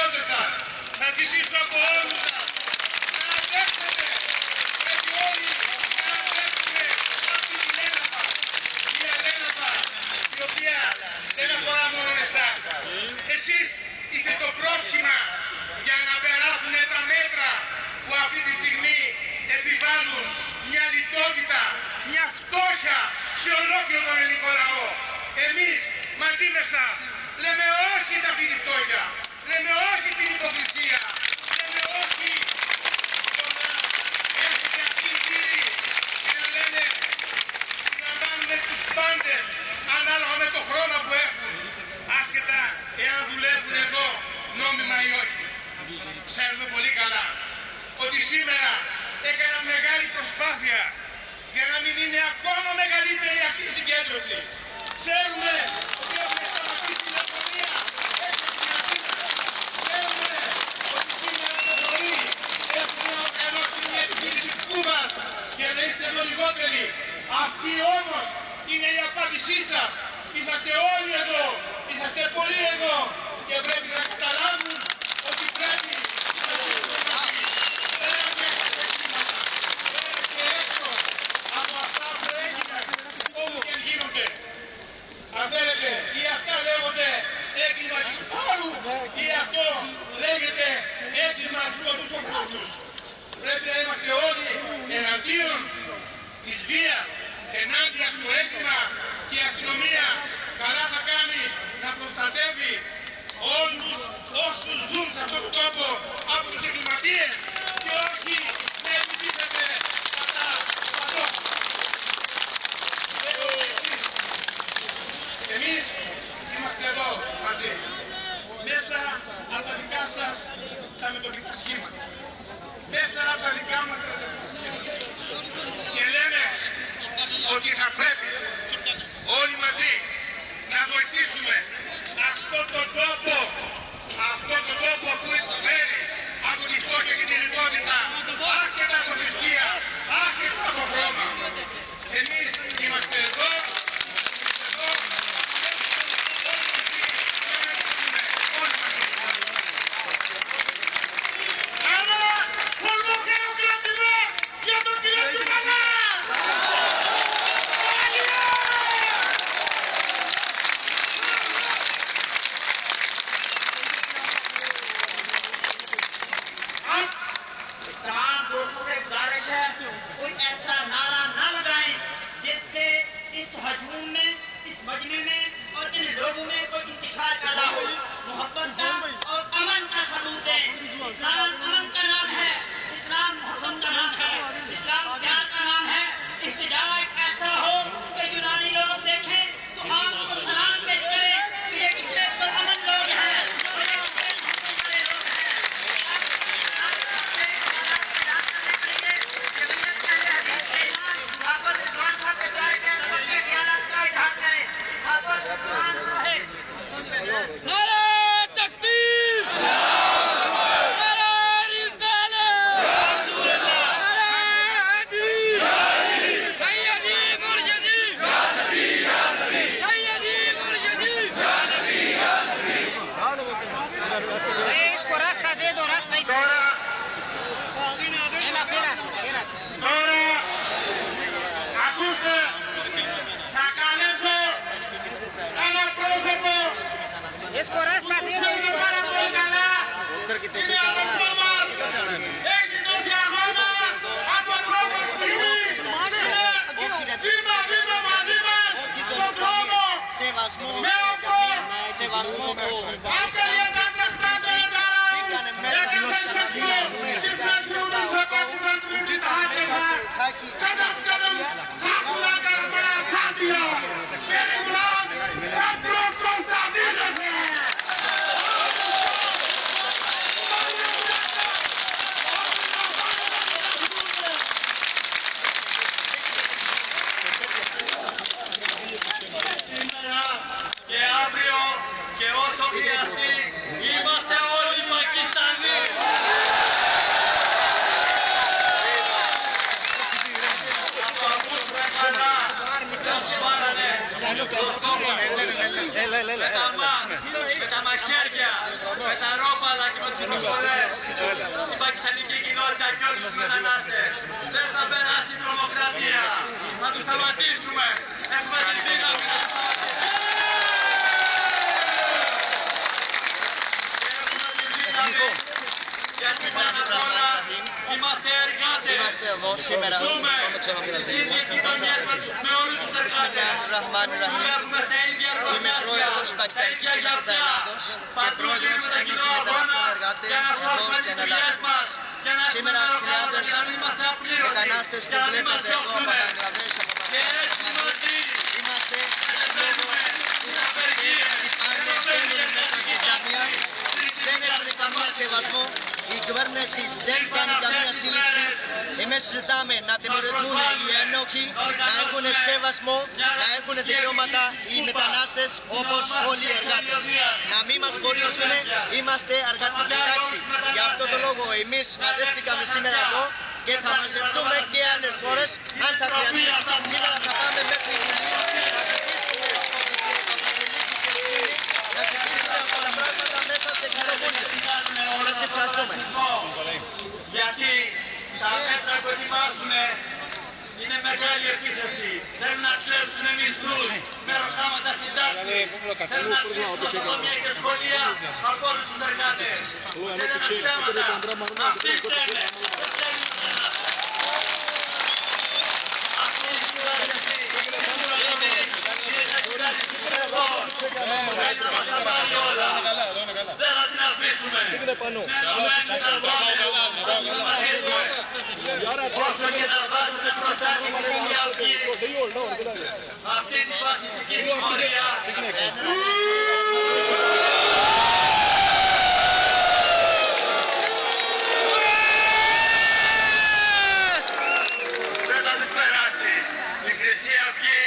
συμπατριώτες σας, θα ζητήσω από όλους σας να αντέξετε, γιατί όλοι να αντέξουμε αυτή την έλαβα. Μια έλαβα η οποία δεν αφορά μόνο εσάς. Εσείς είστε το πρόσχημα για να περάσουν τα μέτρα που αυτή τη στιγμή επιβάλλουν μια λιτότητα, μια φτώχεια σε ολόκληρο τον ελληνικό λαό. Εμείς μαζί με εσάς λέμε όχι σε αυτή τη φτώχεια, λέμε όχι στην υποκρισία, λέμε όχι στο να έρχεται αυτοί οι κύριοι και να λένε συλλαμβάνουμε τους πάντες ανάλογα με το χρώμα που έχουν, άσχετα εάν δουλεύουν εδώ νόμιμα ή όχι. Ξέρουμε πολύ καλά ότι σήμερα έκαναν μεγάλη προσπάθεια για να μην είναι ακόμα μεγαλύτερη αυτή η συγκέντρωση. Ξέρουμε ότι έχουν σταματήσει η λεωφορεία έξω στην Αθήνα. Ξέρουμε ότι σήμερα το πρωί έχουν ενώσει μια επιχείρηση Κούβας για να είστε εδώ λιγότεροι. Αυτή όμως είναι η απάντησή σας. Είσαστε όλοι εδώ, είσαστε πολλοί εδώ και πρέπει να καταλάβουν ότι πρέπει να ζήσουμε μαζί. Πέρα και εξαρτήματα, πέρα και έξω από αυτά που έγιναν, όπου και γίνονται. Αν θέλετε, ή αυτά λέγονται έγκλημα της πάλου, ή αυτό λέγεται έγκλημα της οδούς οχλώτους. Πρέπει να είμαστε όλοι εναντίον της βίας, ενάντια στο έγκλημα και η αστυνομία καλά θα κάνει να προστατεύει όλους όσους ζουν σε αυτόν τον τόπο από τους εγκληματίες και όχι να επιτίθεται κατά πατώ. Εμείς είμαστε εδώ μαζί, μέσα από τα δικά σας τα μετοπικά σχήματα, μέσα από τα δικά μας τα μετοπικά σχήματα. Και λέμε ότι θα πρέπει όλοι μαζί να βοηθήσουμε αυτόν τον τόπο που υποφέρει από τη φτώχεια και την λιτότητα, άσχετα από θρησκεία, άσχετα από χρώμα. Εμείς είμαστε εδώ, σεβασμό του. Και αύριο και όσο χρειαστεί τις φορές η πακιστανική κοινότητα και όλους τους μετανάστες. Δεν θα περάσει η τρομοκρατία. Θα τους σταματήσουμε. Έχουμε τη δύναμη να τους σταματήσουμε. Έχουμε τη δύναμη γιατί πάνω απ' όλα είμαστε εργάτες. Ζούμε στις ίδιες κοινωνίες με όλους τους εργάτες. Δουλεύουμε στα ίδια εργοστάσια, στα ίδια γιαρτιά. Παντού δίνουμε τον κοινό αγώνα για να σώσουμε τις δουλειές μας, για να έχουμε μεροκάματα, για να μην είμαστε απλήρωτοι, για να μην μας διώξουμε. Και έτσι μαζί κατεβαίνουμε στις απεργίες, ενωμένοι για την εθνική τάξη. Δεν έχουν καμία σεβασμό, η κυβέρνηση δεν κάνει καμία σύλληψη. Εμείς ζητάμε να τιμωρηθούν οι ένοχοι, να έχουν σεβασμό, να έχουν δικαιώματα οι μετανάστες όπως όλοι οι εργάτες. Να μην μας χωρίσουν, είμαστε εργατική τάξη. Γι' αυτό το λόγο εμείς μαζεύτηκαμε σήμερα εδώ και θα μαζευτούμε και άλλες ώρες αν θα χρειαστεί. Σήμερα θα πάμε μέχρι την να συζητήσουμε αυτά τα πράγματα μέσα σε κοινοβούλιο. Σας ευχαριστούμε. Γιατί τα μέτρα που ετοιμάζουν είναι μεγάλη επίθεση. Θέλουν να κλέψουν μισθούς, μεροκάματα συντάξεις. Θέλουν να κλείσουν νοσοκομεία και σχολεία από όλους τους εργάτες. Δεν είναι ψέματα. Αυτοί φταίνε. Δεν φταίνει κανένα. Αυτή η κυβέρνηση δεν θα την αφήσουμε. Όσο και να βάζουμε μπροστά την Χρυσή Αυγή, αυτή τη φασιστική συμμορία, δεν θα τους περάσει. Η Χρυσή Αυγή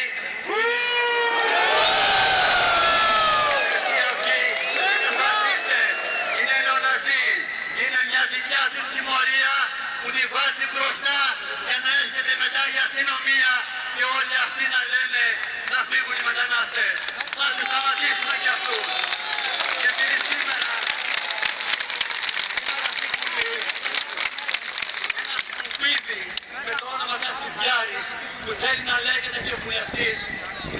που τη βάζει μπροστά για να έρχεται μετά η αστυνομία και όλοι αυτοί να λένε να φύγουν οι μετανάστες. Θα τους σταματήσουμε κι αυτούς. Και επειδή σήμερα ένας σκουπίδι με το όνομα Κασιδιάρης που θέλει να λέγεται και βουλευτής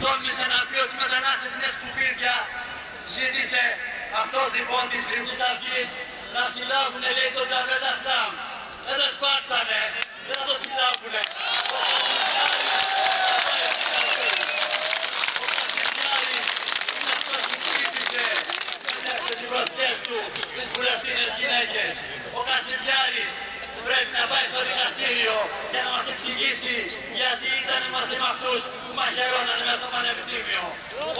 τόλμησε να πει ότι οι μετανάστες είναι σκουπίδια. Ζήτησε αυτός λοιπόν της Χρυσής Αυγής να συλλάβουν, λέει, τον Τζαβέλα Σταμ. Δεν το σπάξανε, δεν θα το συλλάβουνε. Ο Κασιδιάρης είναι αυτός που χτύπησε με τις μπροστιές του τις βουλευτίνες γυναίκες. Ο Κασιδιάρης πρέπει να πάει στο δικαστήριο για να μας εξηγήσει γιατί ήταν μαζί με αυτούς που μαχαιρώνανε μέσα στο πανεπιστήμιο.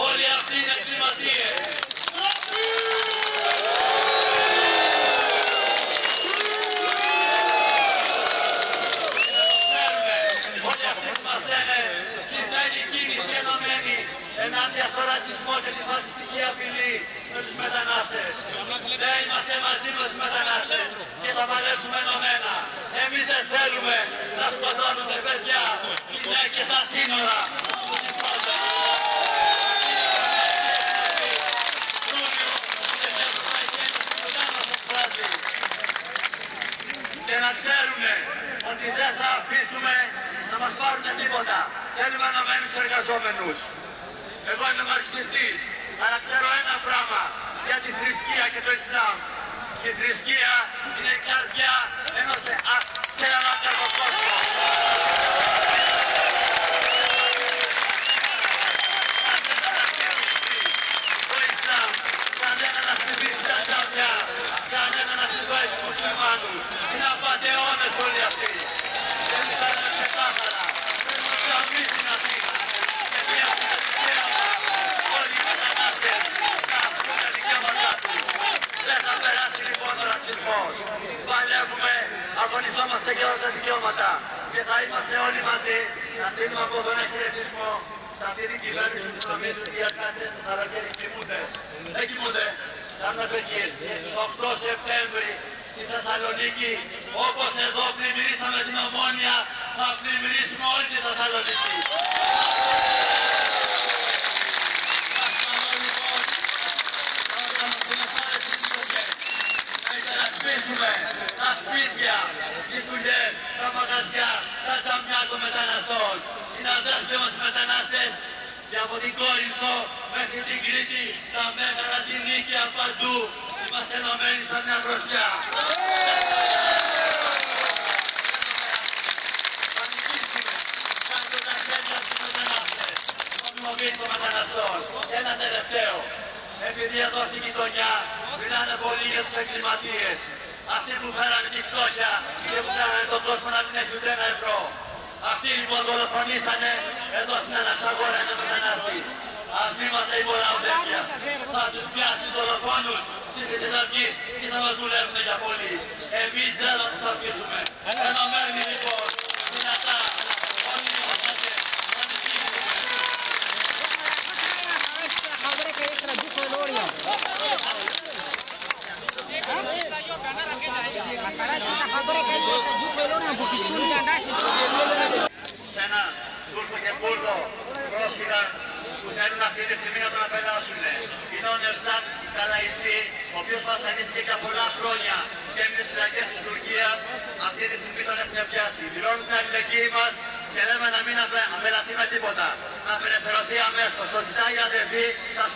Όλοι αυτοί είναι εγκληματίες. Ενάντια στο ρατσισμό και τη φασιστική απειλή με τους μετανάστες. Δεν είμαστε μαζί με τους μετανάστες και θα παλέψουμε ενωμένα. Εμείς δεν θέλουμε να σκοτώνουμε παιδιά, γυναίκες στα σύνορα. Και να ξέρουμε ότι δεν θα αφήσουμε να μας πάρουν τίποτα. Θέλουμε ενωμένους εργαζόμενους. Εγώ είμαι μαρξιστής, αλλά ξέρω ένα πράγμα για τη θρησκεία και το Ισλάμ. Η θρησκεία είναι η καρδιά ενός σε ανάπτυκο κόσμο. Το Ισλάμ κανένα να χτυπήσει τα τζάμια, κανένα να χτυπάει τους μουσουλμάνους. Είναι απατεώνες όλοι αυτοί. Εμείς θα λέμε ξεκάθαρα. Θέλουμε πιο αμήν στην Αθήνα. Και μια όλοι οι μετανάστες να ασκούν τα δικαιώματά τους. Δεν θα περάσει λοιπόν ο ρατσισμός. Παλεύουμε, αγωνιζόμαστε για όλα τα δικαιώματα. Και θα είμαστε όλοι μαζί να στείλουμε από εδώ ένα χαιρετισμό σε αυτή την κυβέρνηση που νομίζει ότι οι εργάτες του καλοκαίρι κοιμούνται. Δεν κοιμούνται. Θα έπρεπε και στις 8 Σεπτέμβρη στη Θεσσαλονίκη, όπως εδώ πλημμυρίσαμε την Ομόνια, θα πλημμυρίσουμε όλη τη Θεσσαλονίκη. σβήσουμε τα σπίτια, τις δουλειές, τα μαγαζιά, τα τζαμιά των μεταναστών. Είναι αδέρφια μας οι μετανάστες και από την Κόρινθο μέχρι την Κρήτη, τα Μέγαρα, την Νίκαια, παντού είμαστε ενωμένοι στα μια γροθιά. Νομιμοποίηση των μεταναστών. Και ένα τελευταίο. Επειδή εδώ στην γειτονιά μιλάνε πολύ για τους εγκληματίες. Αυτοί που φέρανε τη φτώχεια και που κάνανε τον κόσμο να μην έχει ούτε ένα ευρώ. Αυτοί λοιπόν δολοφονήσανε εδώ στην Ανασαγόρα ένα μετανάστη. Ας μην είμαστε υπολαουδέκια. Θα τους πιάσει τους δολοφόνους της Χρυσής Αυγής και θα μας δουλεύουν για πολύ. Εμείς δεν θα τους αφήσουμε. Ενωμένοι λοιπόν, δυνατά, όλοι είμαστε. Σε έναν Τούρκο και Κούρδο πρόσφυγα που θέλουν αυτή τη στιγμή να τον απελάσουν. Είναι ο Νερσάτ Καλαϊσί, ο οποίος βασανίστηκε για πολλά χρόνια και έμεινε στις φυλακές της Τουρκίας. Αυτή τη στιγμή τον έχουν πιάσει. Δηλώνουν την αλληλεγγύη μας και λέμε να μην απελαθεί με τίποτα. Να απελευθερωθεί αμέσως. Το ζητάει η αδερφή, σας